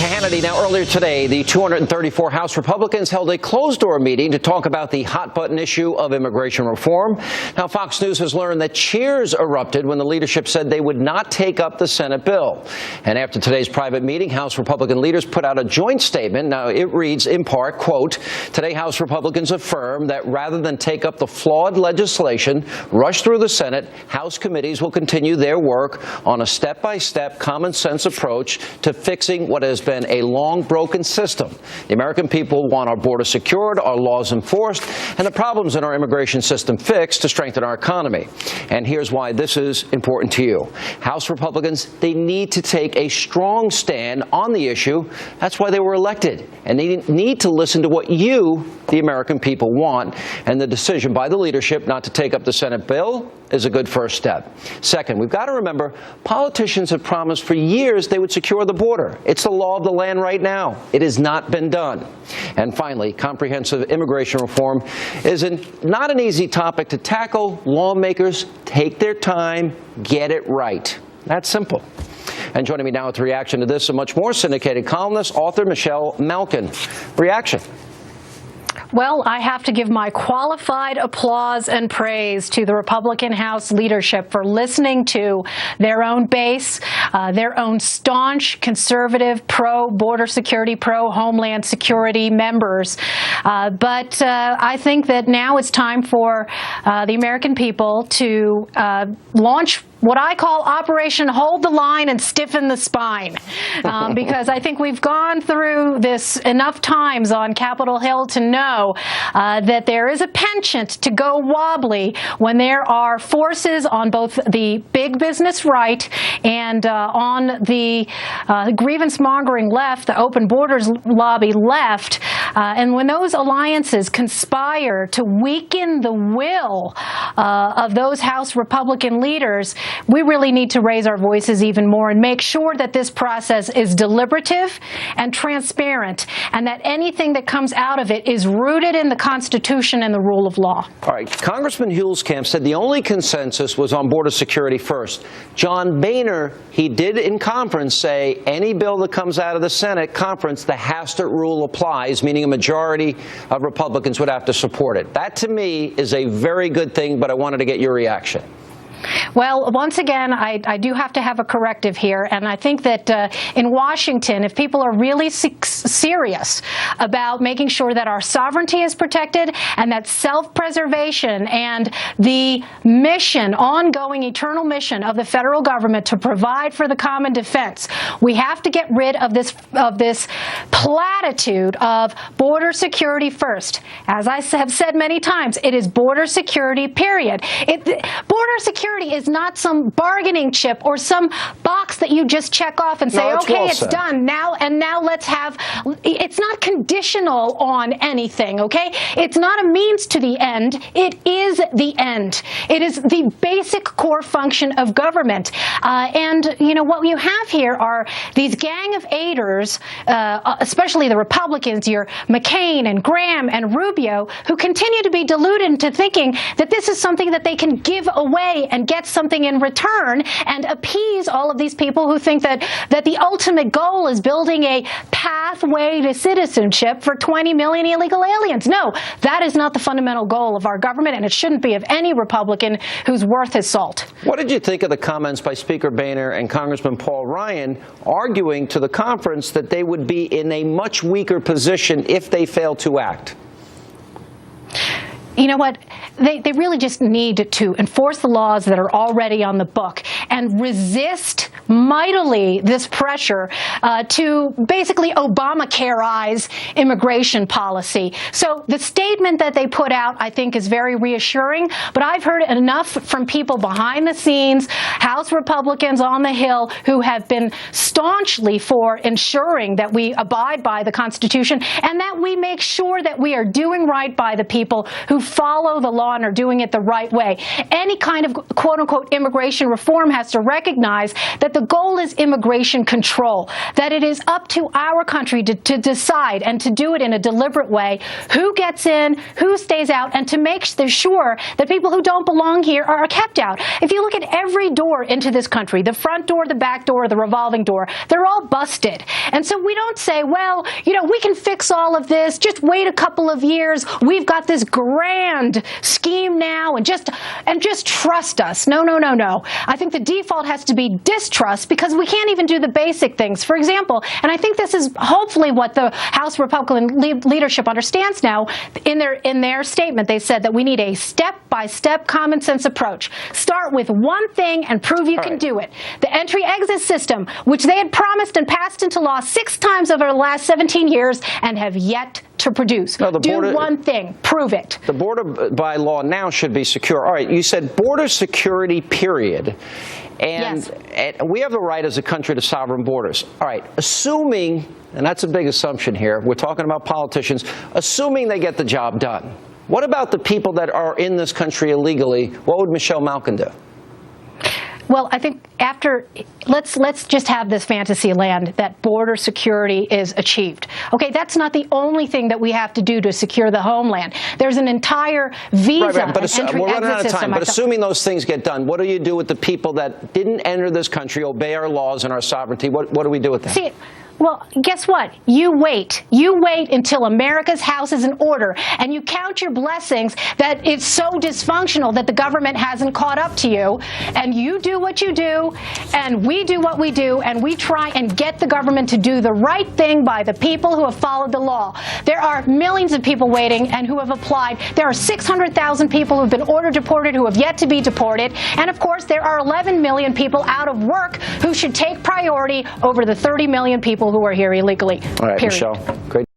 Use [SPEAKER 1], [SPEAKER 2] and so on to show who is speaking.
[SPEAKER 1] to Hannity. Now, earlier today, the 234 House Republicans held a closed-door meeting to talk about the hot-button issue of immigration reform. Now, Fox News has learned that cheers erupted when the leadership said they would not take up the Senate bill. And after today's private meeting, House Republican leaders put out a joint statement. Now, it reads, in part, quote, "Today, House Republicans affirm that rather than take up the flawed legislation rushed through the Senate, House committees will continue their work on a step-by-step, common-sense approach to fixing what has been a long broken system. The American people want our border secured, our laws enforced, and the problems in our immigration system fixed to strengthen our economy." And here's why this is important to you. House Republicans, they need to take a strong stand on the issue. That's why they were elected. And they need to listen to what you, the American people, want. And the decision by the leadership not to take up the Senate bill is a good first step. Second, we've got to remember, politicians have promised for years they would secure the border. It's the law of the land right now. It has not been done. And finally, comprehensive immigration reform is not an easy topic to tackle. Lawmakers take their time, get it right. That's simple. And joining me now with a reaction to this and much more, syndicated columnist, author Michelle Malkin. Reaction.
[SPEAKER 2] Well, I have to give my qualified applause and praise to the Republican House leadership for listening to their own base, their own staunch, conservative, pro-border security, pro-homeland security members. But I think that now it's time for the American people to launch what I call Operation Hold the Line and Stiffen the Spine, because I think we've gone through this enough times on Capitol Hill to know that there is a penchant to go wobbly when there are forces on both the big business right and on the grievance-mongering left, the open borders lobby left, and when those alliances conspire to weaken the will of those House Republican leaders, we really need to raise our voices even more and make sure that this process is deliberative and transparent, and that anything that comes out of it is rooted in the Constitution and the rule of law.
[SPEAKER 1] All right. Congressman Hulskamp said the only consensus was on border security first. John Boehner, he did in conference say any bill that comes out of the Senate conference, the Hastert rule applies, meaning a majority of Republicans would have to support it. That, to me, is a very good thing, but I wanted to get your reaction.
[SPEAKER 2] Well, once again, I do have to have a corrective here, and I think that in Washington, if people are really serious about making sure that our sovereignty is protected and that self-preservation and the mission, ongoing eternal mission of the federal government to provide for the common defense, we have to get rid of this platitude of border security first. As I have said many times, it is border security, period. Border security is not some bargaining chip or some box that you just check off and say, okay, it's done now, and now let's have, it's not conditional on anything, okay? It's not a means to the end. It is the end. It is the basic core function of government. And, you know, what you have here are these gang of aiders, especially the Republicans, your McCain and Graham and Rubio, who continue to be deluded into thinking that this is something that they can give away and get something in return and appease all of these people who think that the ultimate goal is building a pathway to citizenship for 20 million illegal aliens. No, that is not the fundamental goal of our government, and it shouldn't be of any Republican who's worth his salt.
[SPEAKER 1] What did you think of the comments by Speaker Boehner and Congressman Paul Ryan arguing to the conference that they would be in a much weaker position if they fail to act?
[SPEAKER 2] You know what? They really just need to enforce the laws that are already on the book and resist mightily this pressure to basically Obamacare-ize immigration policy. So the statement that they put out, I think, is very reassuring, but I've heard enough from people behind the scenes, House Republicans on the Hill, who have been staunchly for ensuring that we abide by the Constitution and that we make sure that we are doing right by the people who follow the law and are doing it the right way. Any kind of quote-unquote immigration reform has to recognize that the the goal is immigration control, that it is up to our country to decide and to do it in a deliberate way who gets in, who stays out, and to make sure that people who don't belong here are kept out. If you look at every door into this country, the front door, the back door, the revolving door, they're all busted. And so we don't say, well, you know, we can fix all of this, just wait a couple of years, we've got this grand scheme now, and just trust us. No, no, no, no. I think the default has to be distrust, because we can't even do the basic things. For example, and I think this is hopefully what the House Republican leadership understands now, in their statement, they said that we need a step-by-step common sense approach. Start with one thing and prove you can do it. The entry-exit system, which they had promised and passed into law 6 times over the last 17 years and have yet to produce. No, do one thing. Prove it.
[SPEAKER 1] The border by law now should be secure. All right, you said border security, period. And,
[SPEAKER 2] yes.
[SPEAKER 1] And we have the right as a country to sovereign borders. All right, assuming, and that's a big assumption here, we're talking about politicians, assuming they get the job done. What about the people that are in this country illegally? What would Michelle Malkin do?
[SPEAKER 2] Well, I think let's just have this fantasy land that border security is achieved. Okay, that's not the only thing that we have to do to secure the homeland. There's an entire visa and entry-exit system.
[SPEAKER 1] But assuming those things get done, what do you do with the people that didn't enter this country, obey our laws and our sovereignty? What do we do with them?
[SPEAKER 2] See, well, guess what? You wait. You wait until America's house is in order, and you count your blessings that it's so dysfunctional that the government hasn't caught up to you, and you do what you do, and we do what we do, and we try and get the government to do the right thing by the people who have followed the law. There are millions of people waiting and who have applied. There are 600,000 people who have been ordered deported who have yet to be deported, and of course there are 11 million people out of work who should take priority over the 30 million people who are here illegally.
[SPEAKER 1] All right,
[SPEAKER 2] period.
[SPEAKER 1] Michelle, great.